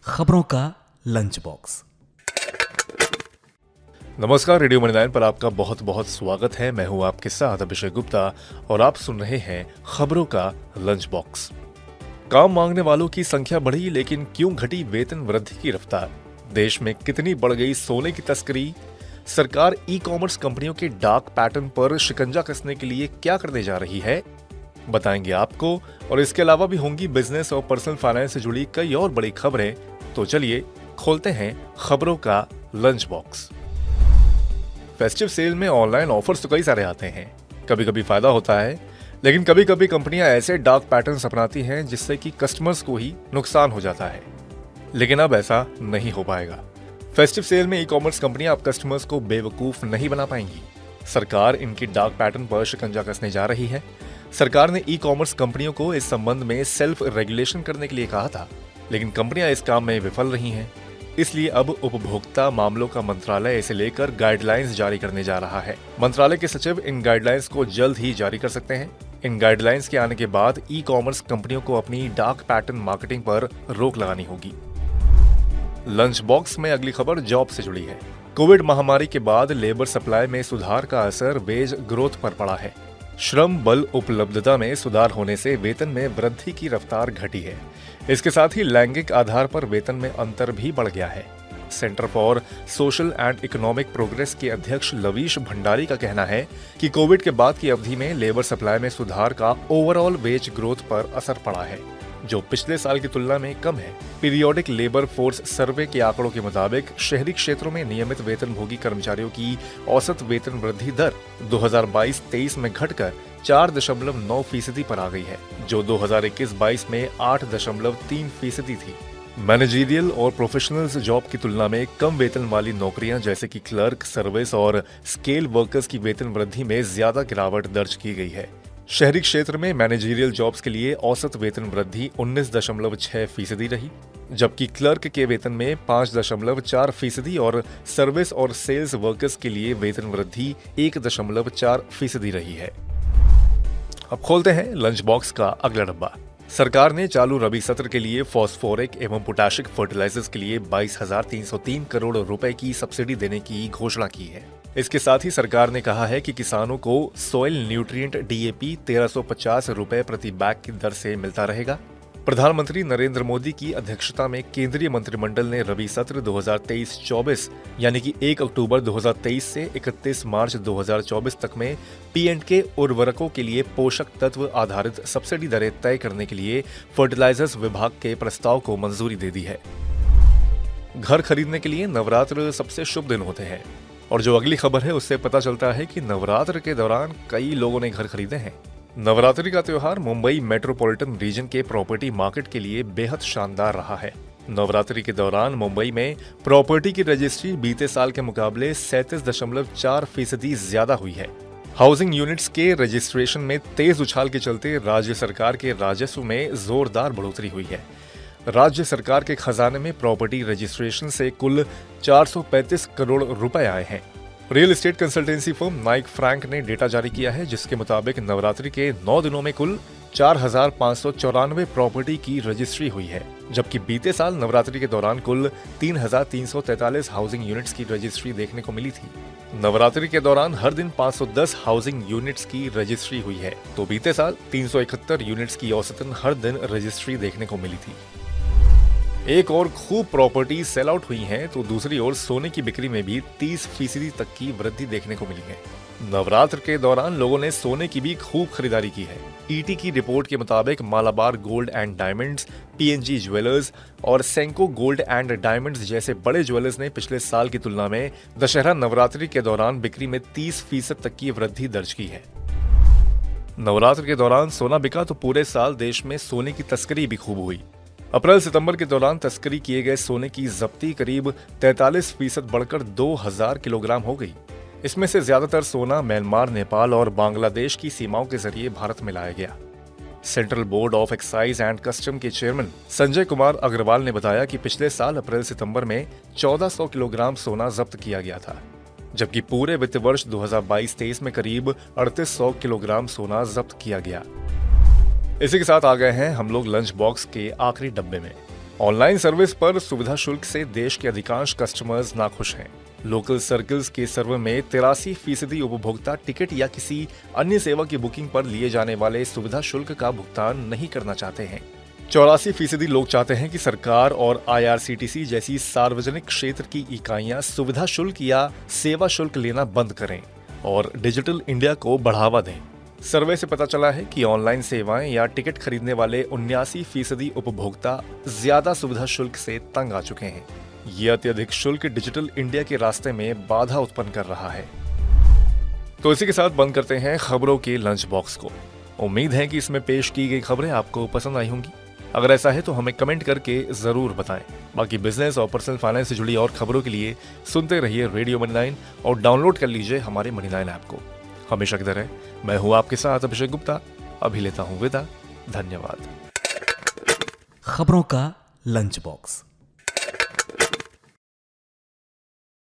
खबरों का lunch box. नमस्कार, रेडियो मनी 9 पर आपका बहुत बहुत स्वागत है। मैं हूं आपके साथ अभिषेक गुप्ता और आप सुन रहे हैं खबरों का लंच बॉक्स। काम मांगने वालों की संख्या बढ़ी, लेकिन क्यों घटी वेतन वृद्धि की रफ्तार? देश में कितनी बढ़ गई सोने की तस्करी? सरकार ई कॉमर्स कंपनियों के डार्क पैटर्न पर शिकंजा कसने के लिए क्या करने जा रही है, बताएंगे आपको। और इसके अलावा भी होंगी बिजनेस और पर्सनल फाइनेंस से जुड़ी कई और बड़ी खबरें। तो चलिए खोलते हैं खबरों का लंच बॉक्स। फेस्टिव सेल में ऑनलाइन ऑफर्स तो कई सारे आते हैं। कभी कभी फायदा होता है, लेकिन कभी कभी कंपनियां ऐसे डार्क पैटर्न्स अपनाती हैं जिससे कि कस्टमर्स को ही नुकसान हो जाता है। लेकिन अब ऐसा नहीं हो पाएगा। फेस्टिव सेल में ई कॉमर्स कंपनियां अब कस्टमर्स को बेवकूफ नहीं बना पाएंगी। सरकार इनकी डार्क पैटर्न पर शिकंजा कसने जा रही है। सरकार ने ई कॉमर्स कंपनियों को इस संबंध में सेल्फ रेगुलेशन करने के लिए कहा था, लेकिन कंपनियां इस काम में विफल रही हैं। इसलिए अब उपभोक्ता मामलों का मंत्रालय इसे लेकर गाइडलाइंस जारी करने जा रहा है। मंत्रालय के सचिव इन गाइडलाइंस को जल्द ही जारी कर सकते हैं। इन गाइडलाइंस के आने के बाद ई कॉमर्स कंपनियों को अपनी डार्क पैटर्न मार्केटिंग पर रोक लगानी होगी। लंच बॉक्स में अगली खबर जॉब से जुड़ी है। कोविड महामारी के बाद लेबर सप्लाई में सुधार का असर वेज ग्रोथ पर पड़ा है। श्रम बल उपलब्धता में सुधार होने से वेतन में वृद्धि की रफ्तार घटी है। इसके साथ ही लैंगिक आधार पर वेतन में अंतर भी बढ़ गया है। Centre for social and economic progress के अध्यक्ष लवीश भंडारी का कहना है कि कोविड के बाद की अवधि में लेबर सप्लाई में सुधार का ओवरऑल वेज ग्रोथ पर असर पड़ा है, जो पिछले साल की तुलना में कम है। पीरियोडिक लेबर फोर्स सर्वे के आंकड़ों के मुताबिक शहरी क्षेत्रों में नियमित वेतनभोगी कर्मचारियों की औसत वेतन वृद्धि दर 2022-23 में घटकर 4.9% पर आ गई है, जो 2021-22 में 8.3% थी। मैनेजरियल और प्रोफेशनल्स जॉब की तुलना में कम वेतन वाली नौकरियां जैसे कि क्लर्क, सर्विस और स्केल वर्कर्स की वेतन वृद्धि में ज्यादा गिरावट दर्ज की गई है। शहरी क्षेत्र में मैनेजरियल जॉब्स के लिए औसत वेतन वृद्धि 19.6% रही, जबकि क्लर्क के वेतन में 5.4% और सर्विस और सेल्स वर्कर्स के लिए वेतन वृद्धि 1.4% रही है। अब खोलते हैं लंच बॉक्स का अगला डब्बा। सरकार ने चालू रबी सत्र के लिए फॉस्फोरिक एवं पोटाशिक फर्टिलाइजर्स के लिए 22,303 करोड़ रुपए की सब्सिडी देने की घोषणा की है। इसके साथ ही सरकार ने कहा है कि किसानों को सॉइल न्यूट्रिएंट DAP 1350 रुपए प्रति बैग की दर से मिलता रहेगा। प्रधानमंत्री नरेंद्र मोदी की अध्यक्षता में केंद्रीय मंत्रिमंडल ने रबी सत्र 2023-24 यानी कि 1 अक्टूबर 2023 से 31 मार्च 2024 तक में P&K उर्वरकों के लिए पोषक तत्व आधारित सब्सिडी दरें तय करने के लिए फर्टिलाइजर्स विभाग के प्रस्ताव को मंजूरी दे दी है। घर खरीदने के लिए नवरात्र सबसे शुभ दिन होते हैं, और जो अगली खबर है उससे पता चलता है कि नवरात्र के दौरान कई लोगों ने घर खरीदे हैं। नवरात्रि का त्योहार मुंबई मेट्रोपॉलिटन रीजन के प्रॉपर्टी मार्केट के लिए बेहद शानदार रहा है। नवरात्रि के दौरान मुंबई में प्रॉपर्टी की रजिस्ट्री बीते साल के मुकाबले 37.4% ज्यादा हुई है। हाउसिंग यूनिट्स के रजिस्ट्रेशन में तेज उछाल के चलते राज्य सरकार के राजस्व में जोरदार बढ़ोतरी हुई है। राज्य सरकार के खजाने में प्रॉपर्टी रजिस्ट्रेशन से कुल 435 करोड़ रुपए आए हैं। Real estate consultancy firm Naik Frank ने डेटा जारी किया है, जिसके मुताबिक नवरात्रि के 9 दिनों में कुल 4,594 प्रॉपर्टी की रजिस्ट्री हुई है, जबकि बीते साल नवरात्रि के दौरान कुल 3,343 हाउसिंग यूनिट्स की रजिस्ट्री देखने को मिली थी। नवरात्रि के दौरान हर दिन 510 हाउसिंग यूनिट्स की रजिस्ट्री हुई है, तो बीते साल 371 यूनिट्स की औसतन हर दिन रजिस्ट्री देखने को मिली थी। एक और खूब प्रॉपर्टी सेल आउट हुई हैं, तो दूसरी ओर सोने की बिक्री में भी 30% तक की वृद्धि देखने को मिली है। नवरात्र के दौरान लोगों ने सोने की भी खूब खरीदारी की है। ET की रिपोर्ट के मुताबिक Malabar gold and diamonds, PNG jewellers और सेंको गोल्ड एंड डायमंड्स जैसे बड़े ज्वेलर्स ने पिछले साल की तुलना में दशहरा नवरात्रि के दौरान बिक्री में 30% तक की वृद्धि दर्ज की है। नवरात्र के दौरान सोना बिका तो पूरे साल देश में सोने की तस्करी भी खूब हुई। अप्रैल सितंबर के दौरान तस्करी किए गए सोने की जब्ती करीब 43% बढ़कर 2000 किलोग्राम हो गई। इसमें से ज्यादातर सोना म्यांमार, नेपाल और बांग्लादेश की सीमाओं के जरिए भारत में लाया गया। Central board of excise and custom के चेयरमैन संजय कुमार अग्रवाल ने बताया कि पिछले साल अप्रैल सितंबर में 1400 किलोग्राम सोना जब्त किया गया था, जबकि पूरे वित्त वर्ष 2022-23 में करीब 3800 किलोग्राम सोना जब्त किया गया। इसी के साथ आ गए हैं हम लोग लंच बॉक्स के आखिरी डब्बे में। ऑनलाइन सर्विस पर सुविधा शुल्क से देश के अधिकांश कस्टमर्स नाखुश हैं। लोकल सर्कल्स के सर्वे में 83% उपभोक्ता टिकट या किसी अन्य सेवा की बुकिंग पर लिए जाने वाले सुविधा शुल्क का भुगतान नहीं करना चाहते हैं। 84% लोग चाहते हैं कि सरकार और IRCTC जैसी सार्वजनिक क्षेत्र की इकाइयां सुविधा शुल्क या सेवा शुल्क लेना बंद करें और डिजिटल इंडिया को बढ़ावा दें। सर्वे से पता चला है कि ऑनलाइन सेवाएं या टिकट खरीदने वाले 79% उपभोक्ता ज्यादा सुविधा शुल्क से तंग आ चुके हैं। ये अत्यधिक शुल्क डिजिटल इंडिया के रास्ते में बाधा उत्पन्न कर रहा है। तो इसी के साथ बंद करते हैं खबरों के लंच बॉक्स को। उम्मीद है कि इसमें पेश की गई खबरें आपको पसंद आई होंगी। अगर ऐसा है तो हमें कमेंट करके जरूर बताएं। बाकी बिजनेस और पर्सनल फाइनेंस से जुड़ी और खबरों के लिए सुनते रहिए रेडियो मनी 9 और डाउनलोड कर लीजिए हमारे मनी 9 ऐप को। हमेशा की तरह मैं हूं आपके साथ अभिषेक गुप्ता। अभी लेता हूं विदा। धन्यवाद। खबरों का लंच बॉक्स।